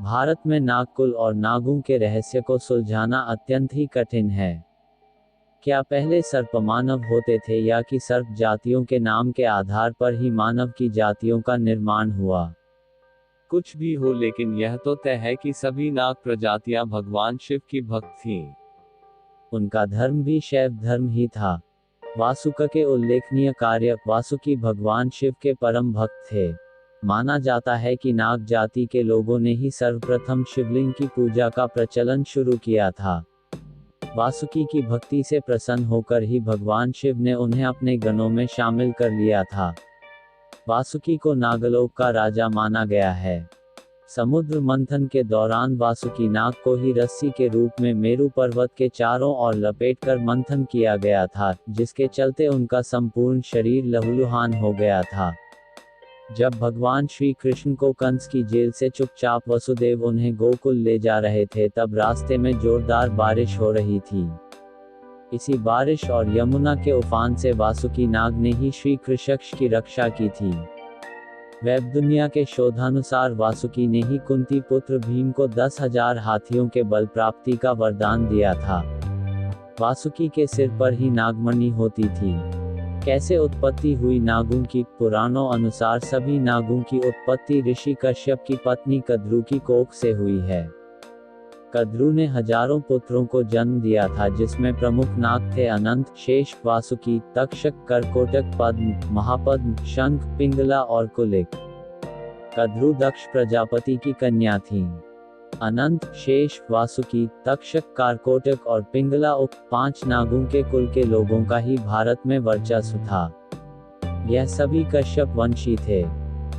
भारत में नागकुल और नागों के रहस्य को सुलझाना अत्यंत ही कठिन है। क्या पहले सर्प मानव होते थे या कि सर्प जातियों के नाम के आधार पर ही मानव की जातियों का निर्माण हुआ? कुछ भी हो, लेकिन यह तो तय है कि सभी नाग प्रजातियां भगवान शिव की भक्त थीं। उनका धर्म भी शैव धर्म ही था। वासुक के उल्लेखनीय कार्य। वासुकी भगवान शिव के परम भक्त थे। माना जाता है कि नाग जाति के लोगों ने ही सर्वप्रथम शिवलिंग की पूजा का प्रचलन शुरू किया था। वासुकी की भक्ति से प्रसन्न होकर ही भगवान शिव ने उन्हें अपने गणों में शामिल कर लिया था। वासुकी को नागलोक का राजा माना गया है। समुद्र मंथन के दौरान वासुकी नाग को ही रस्सी के रूप में मेरु पर्वत के चारों ओर लपेटकर मंथन किया गया था, जिसके चलते उनका संपूर्ण शरीर लहूलुहान हो गया था। जब भगवान श्री कृष्ण को कंस की जेल से चुपचाप वसुदेव उन्हें गोकुल ले जा रहे थे, तब रास्ते में जोरदार बारिश हो रही थी। इसी बारिश और यमुना के उफान से वासुकी नाग ने ही श्री कृष्ण की रक्षा की थी। वेब दुनिया के शोधानुसार वासुकी ने ही कुंती पुत्र भीम को 10,000 हाथियों के बल प्राप्ति का वरदान दिया था। वासुकी के सिर पर ही नागमणि होती थी। कैसे उत्पत्ति हुई नागों की? पुराणों अनुसार सभी नागों की उत्पत्ति ऋषि कश्यप की पत्नी कद्रू की कोख से हुई है। कद्रू ने हजारों पुत्रों को जन्म दिया था, जिसमें प्रमुख नाग थे अनंत, शेष, वासुकी, तक्षक, करकोटक, पद्म, महापद्म, शंख, पिंगला और कुलिक। कद्रू दक्ष प्रजापति की कन्या थीं। अनंत, शेष, वासुकी, तक्षक, कारकोटक और पिंगला उक्त 5 नागों के कुल के लोगों का ही भारत में वर्चस्व था। यह सभी कश्यप वंशी थे।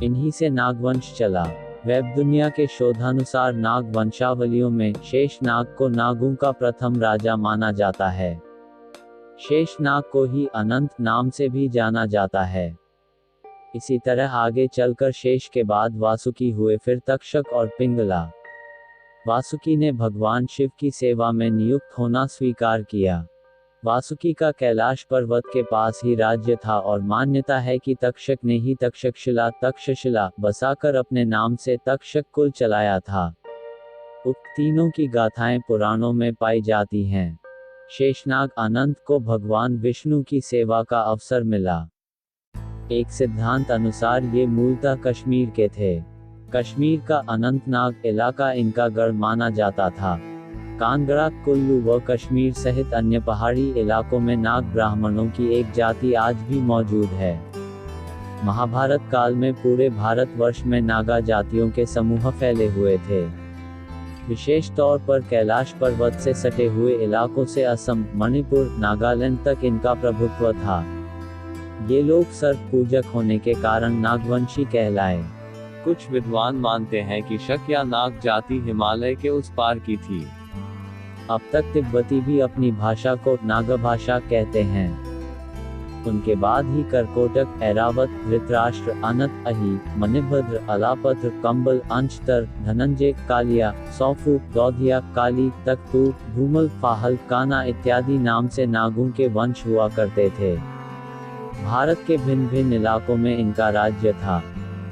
इन्हीं से नागवंश चला। वेब दुनिया के शोधानुसार नाग वंशावलियों में शेष नाग को नागों का प्रथम राजा माना जाता है। शेष नाग को ही अनंत नाम से भी जाना जाता है। इसी तरह आगे चलकर शेष के बाद वासुकी हुए, फिर तक्षक और पिंगला। वासुकी ने भगवान शिव की सेवा में नियुक्त होना स्वीकार किया। वासुकी का कैलाश पर्वत के पास ही राज्य था और मान्यता है कि तक्षक ने ही तक्षशिला बसाकर अपने नाम से तक्षक कुल चलाया था। उक्त तीनों की गाथाएं पुराणों में पाई जाती हैं। शेषनाग अनंत को भगवान विष्णु की सेवा का अवसर मिला। एक सिद्धांत अनुसार ये मूलतः कश्मीर के थे। कश्मीर का अनंतनाग इलाका इनका गढ़ माना जाता था। कांगड़ा, कुल्लू व कश्मीर सहित अन्य पहाड़ी इलाकों में नाग ब्राह्मणों की एक जाति आज भी मौजूद है। महाभारत काल में पूरे भारतवर्ष में नागा जातियों के समूह फैले हुए थे। विशेष तौर पर कैलाश पर्वत से सटे हुए इलाकों से असम, मणिपुर, नागालैंड तक इनका प्रभुत्व था। ये लोग सर्प पूजक होने के कारण नागवंशी कहलाए। कुछ विद्वान मानते हैं कि शक या नाग जाति हिमालय के उस पार की थी। अब तक तिब्बती भी अपनी भाषा को नागभाषा कहते हैं। उनके बाद ही करकोटक, ऐरावत, धृतराष्ट्र, अनत, अही, मणिभद्र, अलापत्र, कंबल, अंशतर, धनंजय, कालिया, सौफू, दौधिया, काली, तख्तू, धूमल, फाहल, काना इत्यादि नाम से नागों के वंश हुआ करते थे। भारत के भिन्न भिन्न इलाकों में इनका राज्य था।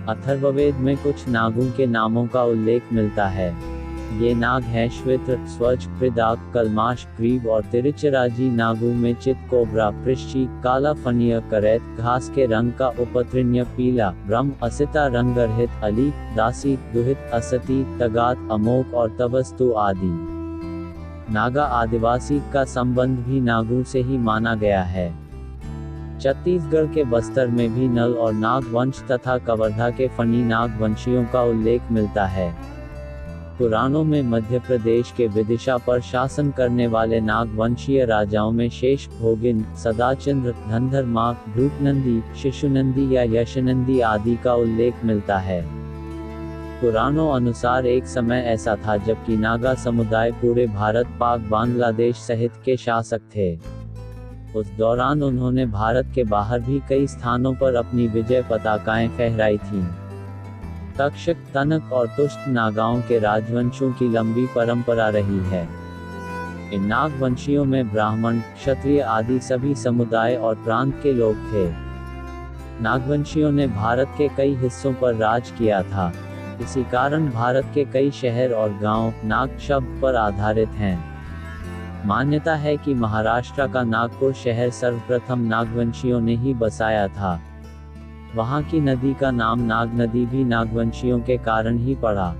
अथर्ववेद में कुछ नागों के नामों का उल्लेख मिलता है। ये नाग हैं श्वेत्र, स्वज, प्रदाक, कलमाश, ग्रीव और तिरुचिराजी। नागों में चित, कोबरा, पृश्ची, काला फनिय, करैत, घास के रंग का उपत्रिण्य, पीला, ब्रह्म, असिता, रंगरहित, अली, दासी, दुहित, असती, तगात, अमोक और तवस्तु आदि। नागा आदिवासी का संबंध भी नागों से ही माना गया है। छत्तीसगढ़ के बस्तर में भी नल और नाग वंश तथा कवर्धा के फनी नाग वंशियों का उल्लेख मिलता है। पुराणों में मध्य प्रदेश के विदिशा पर शासन करने वाले नागवंशीय राजाओं में शेष, भोगिन, सदाचंद्र, धनधर्मा, भूपनंदी, शिशुनंदी या यशनंदी आदि का उल्लेख मिलता है। पुराणों अनुसार एक समय ऐसा था जबकि नागा समुदाय पूरे भारत, पाक, बांग्लादेश सहित के शासक थे। उस दौरान उन्होंने भारत के बाहर भी कई स्थानों पर अपनी विजय पताकाएं फहराई थीं। तक्षक, तनक और तुष्ट नागाओं के राजवंशों की लंबी परंपरा रही है। इन नागवंशियों में ब्राह्मण, क्षत्रिय आदि सभी समुदाय और प्रांत के लोग थे। नागवंशियों ने भारत के कई हिस्सों पर राज किया था। इसी कारण भारत के कई शहर और गांव नाग शब्द पर आधारित हैं। मान्यता है कि महाराष्ट्र का नागपुर शहर सर्वप्रथम नागवंशियों ने ही बसाया था। वहां की नदी का नाम नाग नदी भी नागवंशियों के कारण ही पड़ा।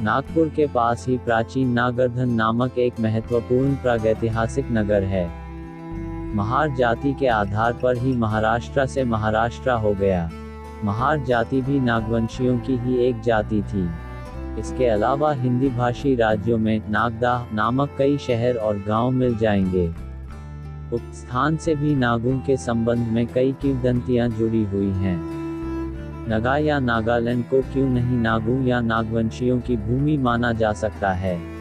नागपुर के पास ही प्राचीन नागर्धन नामक एक महत्वपूर्ण प्रागैतिहासिक नगर है। महार जाति के आधार पर ही महाराष्ट्र से महाराष्ट्र हो गया। महार जाति भी नागवंशियों की ही एक जाति थी। इसके अलावा हिंदी भाषी राज्यों में नागदा नामक कई शहर और गांव मिल जाएंगे। उक्त स्थान से भी नागों के संबंध में कई किंवदंतियां जुड़ी हुई हैं। नगा या नागालैंड को क्यों नहीं नागों या नागवंशियों की भूमि माना जा सकता है।